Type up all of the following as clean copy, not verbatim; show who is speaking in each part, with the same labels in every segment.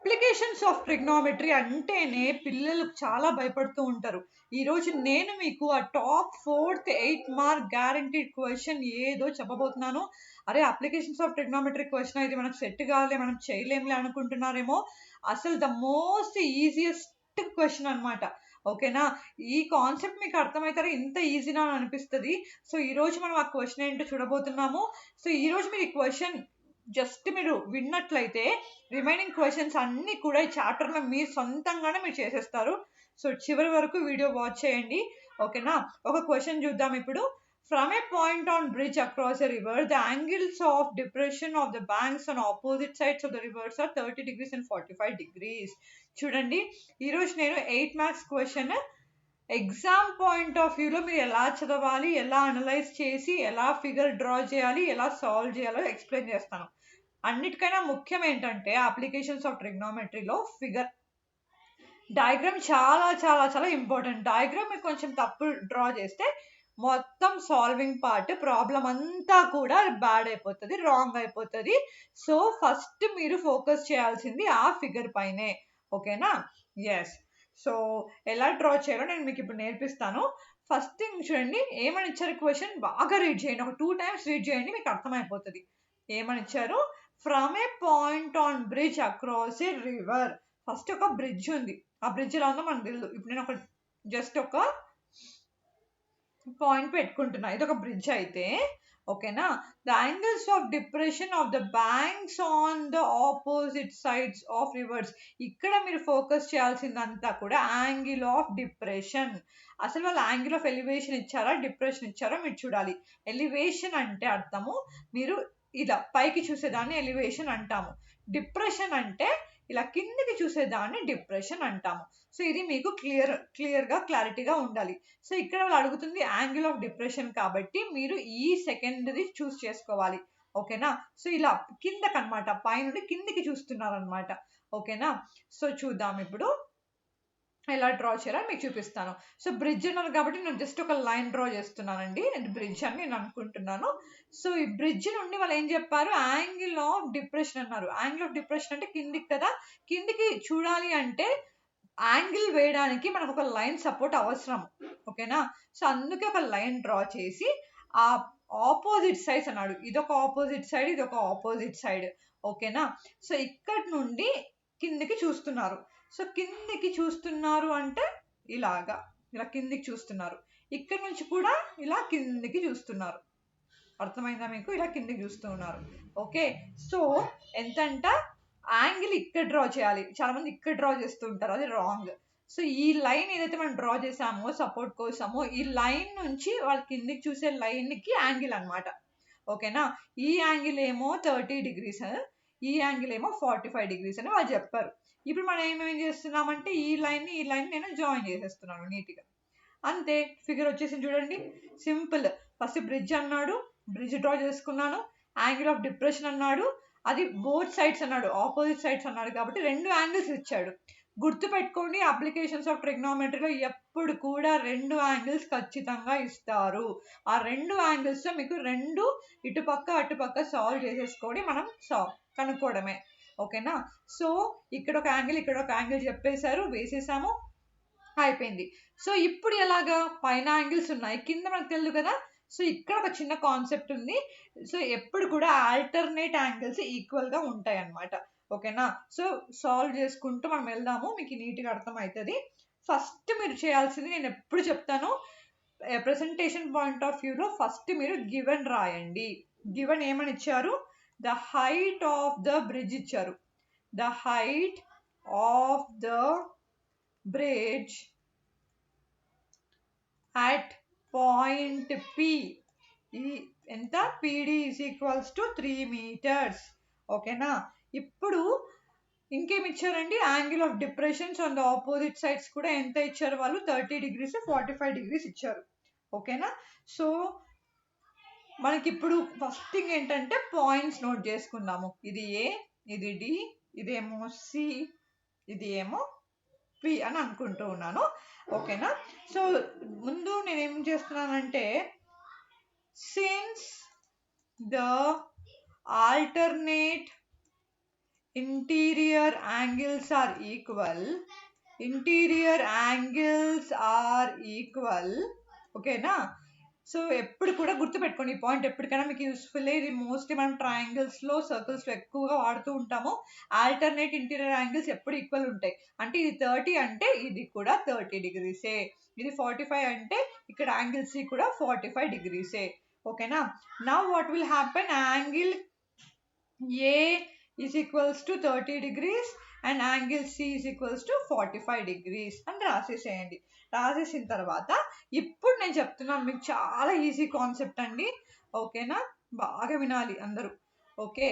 Speaker 1: Applications of trigonometry అంటేనే పిల్లలు చాలా భయపడుతూ ఉంటారు. ఈరోజు నేను మీకు ఆ top 4th 8 mark guaranteed question ఏదో చెప్పబోతున్నాను. అరే అప్లికేషన్స్ ఆఫ్ ట్రిగ్నోమెట్రీ క్వశ్చన్ అయితే మనకు సెట్ కాదులే, మనం చేయలేంలే అనుకుంటున్నారేమో. అసలు ద మోస్ట్ ఈజియెస్ట్ క్వశ్చన్ అనమాట. ఓకేనా? ఈ కాన్సెప్ట్ మీకు అర్థమవుతారా? ఇంత ఈజీనా అని అనిపిస్తుంది. సో ఈరోజు మనం ఆ క్వశ్చన్ ఏంటో చూడబోతున్నాము. సో ఈరోజు మీరు ఈ క్వశ్చన్ జస్ట్ మీరు విన్నట్లయితే రిమైనింగ్ క్వశ్చన్స్ అన్నీ కూడా ఈ చాప్టర్లో మీరు సొంతంగానే మీరు చేసేస్తారు. సో చివరి వరకు వీడియో వాచ్ చేయండి. ఓకేనా? ఒక క్వశ్చన్ చూద్దాం ఇప్పుడు. From a point on bridge across a river the angles of depression of the banks on opposite sides of the rivers are 30 degrees and 45 degrees. చూడండి, ఈరోజు నేను 8 marks question exam point of వ్యూలో మీరు ఎలా చదవాలి, ఎలా అనలైజ్ చేసి, ఎలా ఫిగర్ డ్రా చేయాలి, ఎలా సాల్వ్ చేయాలో ఎక్స్ప్లెయిన్ చేస్తాను. అన్నిటికైనా ముఖ్యం ఏంటంటే అప్లికేషన్స్ ఆఫ్ ట్రిగ్నోమెట్రీలో ఫిగర్ డయాగ్రామ్ చాలా చాలా చాలా ఇంపార్టెంట్. డయాగ్రామ్ మీరు కొంచెం తప్పు డ్రా చేస్తే మొత్తం సాల్వింగ్ పార్ట్ ప్రాబ్లం అంతా కూడా బ్యాడ్ అయిపోతుంది, రాంగ్ అయిపోతుంది. సో ఫస్ట్ మీరు ఫోకస్ చేయాల్సింది ఆ ఫిగర్ పైనే. ఓకేనా? ఎస్. సో ఎలా డ్రా చేయాలో నేను మీకు ఇప్పుడు నేర్పిస్తాను. ఫస్ట్ థింగ్ చూడండి, ఏమని ఇచ్చారు క్వశ్చన్ బాగా రీడ్ చేయండి. ఒక 2 times రీడ్ చేయండి, మీకు అర్థమైపోతుంది. ఏమని ఇచ్చారు? From a point on bridge across a river. First ఒక బ్రిడ్జ్ ఉంది. ఆ బ్రిడ్జ్ ఎలా ఉందో మనకు తెలియదు. ఇప్పుడు నేను ఒక జస్ట్ ఒక పాయింట్ పెట్టుకుంటున్నా. ఇది ఒక బ్రిడ్జ్ అయితే ఓకేనా. The angles of depression of the banks on the opposite sides of reverse. ఇక్కడ మీరు ఫోకస్ చేయాల్సిందంతా కూడా యాంగిల్ ఆఫ్ డిప్రెషన్. అసలు వాళ్ళు యాంగిల్ ఆఫ్ ఎలివేషన్ ఇచ్చారా, డిప్రెషన్ ఇచ్చారో మీరు చూడాలి. ఎలివేషన్ అంటే అర్థము మీరు ఇలా పైకి చూసేదాన్ని ఎలివేషన్ అంటాము. డిప్రెషన్ అంటే ఇలా కిందికి చూసేదాన్ని డిప్రెషన్ అంటాము. సో ఇది మీకు క్లియర్గా క్లారిటీగా ఉండాలి. సో ఇక్కడ వాళ్ళు అడుగుతుంది యాంగిల్ ఆఫ్ డిప్రెషన్ కాబట్టి మీరు ఈ సెకండ్ది చూస్ చేసుకోవాలి. ఓకేనా? సో ఇలా కిందకి అనమాట, పైనుండి కిందికి చూస్తున్నారు అనమాట. ఓకేనా? సో చూద్దాం ఇప్పుడు ఎలా డ్రా చేయాలని మీకు చూపిస్తాను. సో బ్రిడ్జ్ అన్నారు కాబట్టి నేను జస్ట్ ఒక లైన్ డ్రా చేస్తున్నానండి. బ్రిడ్జ్ అని నేను అనుకుంటున్నాను. సో ఈ బ్రిడ్జ్ నుండి వాళ్ళు ఏం చెప్పారు? యాంగిల్ ఆఫ్ డిప్రెషన్ అన్నారు. యాంగిల్ ఆఫ్ డిప్రెషన్ అంటే కిందికి కదా. కిందికి చూడాలి అంటే యాంగిల్ వేయడానికి మనకు ఒక లైన్ సపోర్ట్ అవసరం. ఓకేనా? సో అందుకే ఒక లైన్ డ్రా చేసి ఆ ఆపోజిట్ సైడ్స్ అన్నాడు. ఇదొక ఆపోజిట్ సైడ్, ఇది ఒక ఆపోజిట్ సైడ్. ఓకేనా? సో ఇక్కడ నుండి కిందికి చూస్తున్నారు. సో కిందికి చూస్తున్నారు అంటే ఇలాగా ఇలా కిందికి చూస్తున్నారు. ఇక్కడ నుంచి కూడా ఇలా కిందికి చూస్తున్నారు. అర్థమైందా మీకు? ఇలా కిందికి చూస్తూ ఉన్నారు. ఓకే. సో ఎంతంట యాంగిల్ ఇక్కడ డ్రా చేయాలి. చాలా మంది ఇక్కడ డ్రా చేస్తూ ఉంటారు, అది రాంగ్. సో ఈ లైన్ ఏదైతే మనం డ్రా చేసామో సపోర్ట్ కోసమో, ఈ లైన్ నుంచి వాళ్ళ కిందికి చూసే లైన్కి యాంగిల్ అనమాట. ఓకేనా? ఈ యాంగిల్ ఏమో 30 degrees, ఈ యాంగిల్ ఏమో 45 degrees అని వాళ్ళు చెప్పారు. ఇప్పుడు మనం ఏమేం చేస్తున్నామంటే ఈ లైన్ నేను జాయిన్ చేసేస్తున్నాను నీట్గా. అంతే, ఫిగర్ వచ్చేసి చూడండి, సింపుల్. ఫస్ట్ బ్రిడ్జ్ అన్నాడు, బ్రిడ్జ్ డ్రా చేసుకున్నాను. యాంగిల్ ఆఫ్ డిప్రెషన్ అన్నాడు, అది బోత్ సైడ్స్ అన్నాడు, ఆపోజిట్ సైడ్స్ అన్నాడు కాబట్టి 2 యాంగిల్స్ ఇచ్చాడు. గుర్తుపెట్టుకోండి, అప్లికేషన్స్ ఆఫ్ ట్రిగ్నోమెట్రీలో ఎప్పుడు కూడా 2 యాంగిల్స్ ఖచ్చితంగా ఇస్తారు. ఆ 2 యాంగిల్స్తో మీకు 2 ఇటుపక్క అటుపక్క సాల్వ్ చేసేసుకొని మనం కనుక్కోవడమే. ఓకేనా? సో ఇక్కడ ఒక యాంగిల్, ఇక్కడ ఒక యాంగిల్ చెప్పేశారు, వేసేసాము, అయిపోయింది. సో ఇప్పుడు ఎలాగా? పైన యాంగిల్స్ ఉన్నాయి, కింద మనకు తెలియదు కదా. సో ఇక్కడ ఒక చిన్న కాన్సెప్ట్ ఉంది. సో ఎప్పుడు కూడా ఆల్టర్నేట్ యాంగిల్స్ ఈక్వల్గా ఉంటాయి అన్నమాట. ఓకేనా? సో సాల్వ్ చేసుకుంటూ మనం వెళ్దాము, మీకు నీట్గా అర్థమవుతుంది. ఫస్ట్ మీరు చేయాల్సింది నేను ఎప్పుడు చెప్తాను, ప్రెజెంటేషన్ పాయింట్ ఆఫ్ వ్యూలో ఫస్ట్ మీరు గివెన్ రాయండి. గివెన్ ఏమని ఇచ్చారు? The height of the bridge ఇచ్చారు. The height of the bridge at point P ఎంత? PD is equals to 3 meters. ఓకేనా? ఇప్పుడు ఇంకేమి ఇచ్చారండి? Angle of depressions on the opposite sides కూడా ఎంత ఇచ్చారు వాళ్ళు? 30 degrees, 45 degrees ఇచ్చారు. ఓకేనా? సో మనకి ఇప్పుడు ఫస్ట్ థింగ్ ఏంటంటే పాయింట్స్ నోట్ చేసుకుందాము. ఇది ఏ, ఇది డి, ఇదేమో సి, ఇది ఏమో పి అని అనుకుంటూ ఉన్నాను. ఓకేనా? సో ముందు నేను ఏం చేస్తున్నానంటే, since the alternate interior angles are equal ఓకేనా. సో ఎప్పుడు కూడా గుర్తుపెట్టుకోండి ఈ పాయింట్, ఎప్పటికైనా మీకు యూస్ఫుల్. ఇది మోస్ట్లీ మనం ట్రయాంగిల్స్లో సర్కిల్స్లో ఎక్కువగా వాడుతూ ఉంటాము. ఆల్టర్నేట్ ఇంటీరియర్ యాంగిల్స్ ఎప్పుడు ఈక్వల్ ఉంటాయి. అంటే ఇది 30 అంటే ఇది కూడా 30 డిగ్రీసే, ఇది 45 అంటే ఇక్కడ యాంగిల్ సి కూడా 45 డిగ్రీసే. ఓకేనా. Now what will happen, angle A is equals to 30 degrees and angle C is equals to 45 degrees అని రాసేసేయండి. రాసేసిన తర్వాత ఇప్పుడు నేను చెప్తున్నాను మీకు చాలా ఈజీ కాన్సెప్ట్ అండి. ఓకేనా, బాగా వినాలి అందరూ. ఓకే,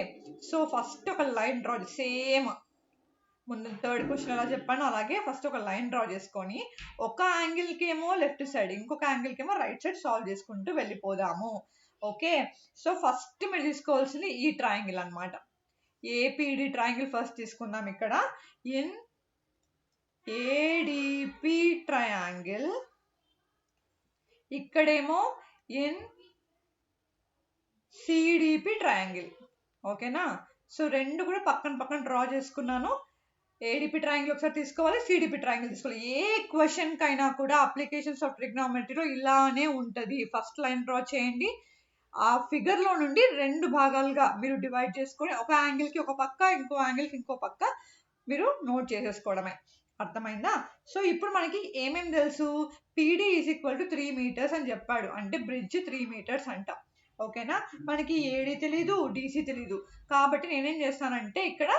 Speaker 1: సో ఫస్ట్ ఒక లైన్ డ్రా, సేమ్ ముందు థర్డ్ క్వశ్చన్ ఎలా చెప్పాను అలాగే ఫస్ట్ ఒక లైన్ డ్రా చేసుకొని ఒక యాంగిల్కి ఏమో లెఫ్ట్ సైడ్, ఇంకొక యాంగిల్కి ఏమో రైట్ సైడ్ సాల్వ్ చేసుకుంటూ వెళ్ళిపోదాము. ఓకే, సో ఫస్ట్ మీరు తీసుకోవాల్సింది ఈ ట్రయాంగిల్ అనమాట. ఏపీడి ట్రయాంగిల్ ఫస్ట్ తీసుకుందాం. ఇక్కడ ఇన్ ఏడిపి ట్రయాంగిల్, ఇక్కడేమో ఇన్ సిడిపి ట్రయాంగిల్. ఓకేనా, సో రెండు కూడా పక్కన పక్కన డ్రా చేసుకున్నాను. ఏడిపి ట్రయాంగిల్ ఒకసారి తీసుకోవాలి, సిడిపి ట్రయాంగిల్ తీసుకోవాలి. ఏ క్వశ్చన్ కైనా కూడా అప్లికేషన్స్ ఆఫ్ ట్రిగ్నోమెట్రీలో ఇలానే ఉంటుంది. ఫస్ట్ లైన్ డ్రా చేయండి, ఆ ఫిగర్లో నుండి రెండు భాగాలుగా మీరు డివైడ్ చేసుకొని ఒక యాంగిల్కి ఒక పక్క, ఇంకో యాంగిల్కి ఇంకో పక్క మీరు నోట్ చేసేసుకోవడమే. అర్థమైందా? సో ఇప్పుడు మనకి ఏమేమి తెలుసు, PD is equal to 3 meters అని చెప్పాడు, అంటే బ్రిడ్జ్ 3 meters అంట. ఓకేనా, మనకి ఏడీ తెలీదు, డీసీ తెలీదు, కాబట్టి నేనేం చేస్తానంటే ఇక్కడ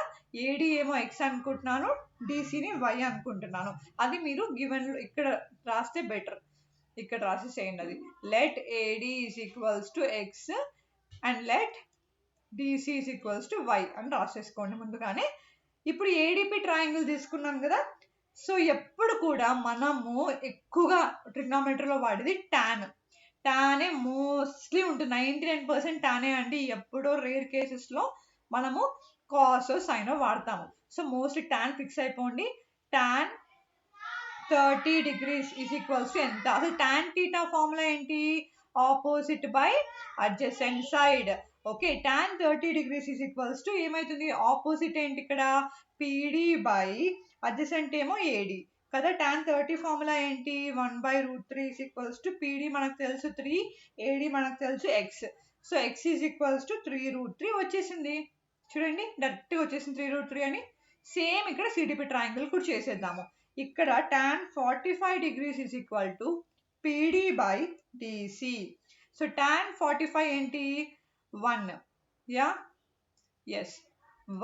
Speaker 1: ఏడీ ఏమో ఎక్స్ అనుకుంటున్నాను, డీసీని వై అనుకుంటున్నాను. అది మీరు గివెన్ ఇక్కడ రాస్తే బెటర్, ఇక్కడ రాసేసేయండి. అది let AD is equals to X and let DC is equals to Y అని రాసేసుకోండి ముందుగానే. ఇప్పుడు ఏడిపి ట్రయాంగిల్ తీసుకున్నాం కదా, సో ఎప్పుడు కూడా మనము ఎక్కువగా ట్రిగ్నోమెట్రీలో వాడేది టానే మోస్ట్లీ ఉంటుంది. 99% టానే అండి. ఎప్పుడో రేర్ కేసెస్లో మనము కాస్ సైన్ వాడతాము. సో మోస్ట్లీ టాన్ ఫిక్స్ అయిపోండి. Tan 30 degrees is equals to ఎంత? అసలు టాన్ టీటా ఫార్ములా ఏంటి? Opposite by adjacent side. Okay, tan 30 degrees is equals to ఏమవుతుంది? ఆపోజిట్ ఏంటి ఇక్కడ? పీడీ బై అడ్జసెంట్ ఏమో ఏడీ కదా. టాన్ 30 ఫార్ములా ఏంటి? 1/√3 ఈజ్ ఈక్వల్స్ టు పీడీ మనకు తెలుసు 3, ఏడీ మనకు తెలుసు X. So X is equals to 3√3 వచ్చేసింది. చూడండి డైరెక్ట్గా వచ్చేసింది 3√3 అని. సేమ్ ఇక్కడ సిడిపి ట్రయాంగిల్ కూడా చేసేద్దాము. ఇక్కడ tan 45 degrees is equal to PD by DC. So tan 45 ఏంటి? 1. Yeah, yes,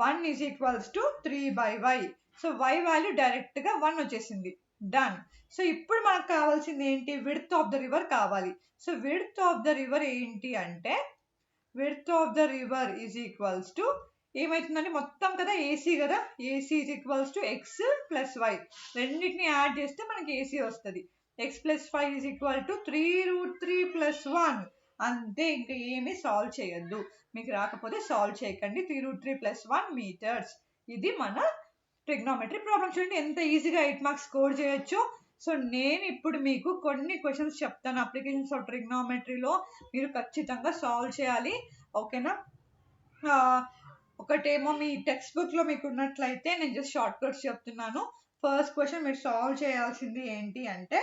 Speaker 1: 1 is equals to 3/y. So y value డైరెక్ట్గా 1 వచ్చేసింది. డన్. సో ఇప్పుడు మనకు కావాల్సింది ఏంటి? విడ్త్ ఆఫ్ ద రివర్ కావాలి. So width of the river ఏంటి అంటే, width of the river is equals to ఏమవుతుందంటే మొత్తం కదా ఏసీ కదా, AC is equals to X plus Y, రెండింటిని యాడ్ చేస్తే మనకి ఏసీ వస్తుంది. X plus 5 is equal to 3√3 + 1. అంతే, ఇంకా ఏమీ సాల్వ్ చేయొద్దు. మీకు రాకపోతే సాల్వ్ చేయకండి. 3√3 + 1 meters. ఇది మన ట్రిగ్నోమెట్రీ ప్రాబ్లం. చూడండి ఎంత ఈజీగా 8 marks స్కోర్ చేయొచ్చు. సో నేను ఇప్పుడు మీకు కొన్ని క్వశ్చన్స్ చెప్తాను అప్లికేషన్స్ ఆఫ్ ట్రిగ్నోమెట్రీలో, మీరు ఖచ్చితంగా సాల్వ్ చేయాలి. ఓకేనా, ఒకటేమో మీ టెక్స్ట్ బుక్లో మీకు ఉన్నట్లయితే నేను జస్ట్ షార్ట్ కట్స్ చెప్తున్నాను. ఫస్ట్ క్వశ్చన్ మీరు సాల్వ్ చేయాల్సింది ఏంటి అంటే,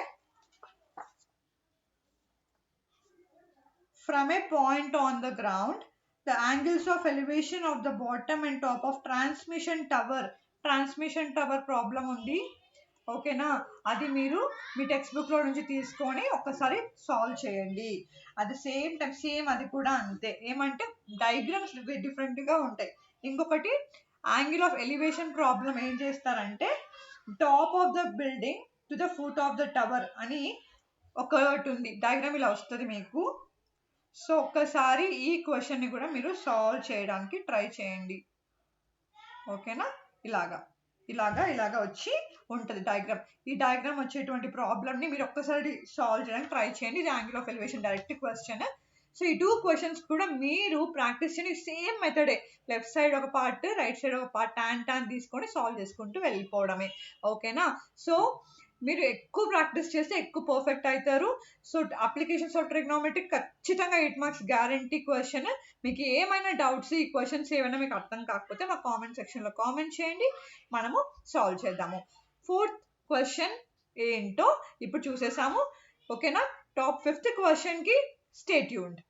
Speaker 1: from a point on the ground the angles of elevation of the bottom and top of transmission tower problem ఉంది. ఓకేనా, అది మీరు మీ టెక్స్ట్ బుక్లో నుంచి తీసుకొని ఒక్కసారి సాల్వ్ చేయండి. అది సేమ్ టైం సేమ్ అది కూడా అంతే. ఏమంటే డయాగ్రామ్స్ డిఫరెంట్గా ఉంటాయి. ఇంకొకటి యాంగిల్ ఆఫ్ ఎలివేషన్ ప్రాబ్లం ఏం చేస్తారంటే, top of the building to the foot of the tower అని ఒకటి ఉంది, డయాగ్రామ్ ఇలా వస్తుంది మీకు. సో ఒక్కసారి ఈ క్వశ్చన్ని కూడా మీరు సాల్వ్ చేయడానికి ట్రై చేయండి. ఓకేనా, ఇలాగా వచ్చి ఉంటుంది డయాగ్రామ్. ఈ డయాగ్రామ్ వచ్చేటువంటి ప్రాబ్లమ్ని మీరు ఒక్కసారి సాల్వ్ చేయడానికి ట్రై చేయండి. ఇది angle of elevation direct question. So ఈ 2 క్వశ్చన్స్ కూడా మీరు ప్రాక్టీస్ చేయండి. సేమ్ మెథడే, లెఫ్ట్ సైడ్ ఒక పార్ట్, రైట్ సైడ్ ఒక పార్ట్, టాన్ తీసుకొని సాల్వ్ చేసుకుంటూ వెళ్ళిపోవడమే. ఓకేనా? సో మీరు ఎక్కువ ప్రాక్టీస్ చేస్తే ఎక్కువ పర్ఫెక్ట్ అవుతారు. సో అప్లికేషన్స్ ఆఫ్ ట్రిగ్నోమెట్రిక్ ఖచ్చితంగా 8 మార్క్స్ గ్యారంటీ క్వశ్చన్. మీకు ఏమైనా డౌట్స్, ఈ క్వశ్చన్స్ ఏమైనా మీకు అర్థం కాకపోతే మా కామెంట్ సెక్షన్లో కామెంట్ చేయండి, మనము సాల్వ్ చేద్దాము. 4th క్వశ్చన్ ఏంటో ఇప్పుడు చూసేసాము. ఓకేనా? టాప్ 5th క్వశ్చన్కి స్టే ట్యూన్డ్.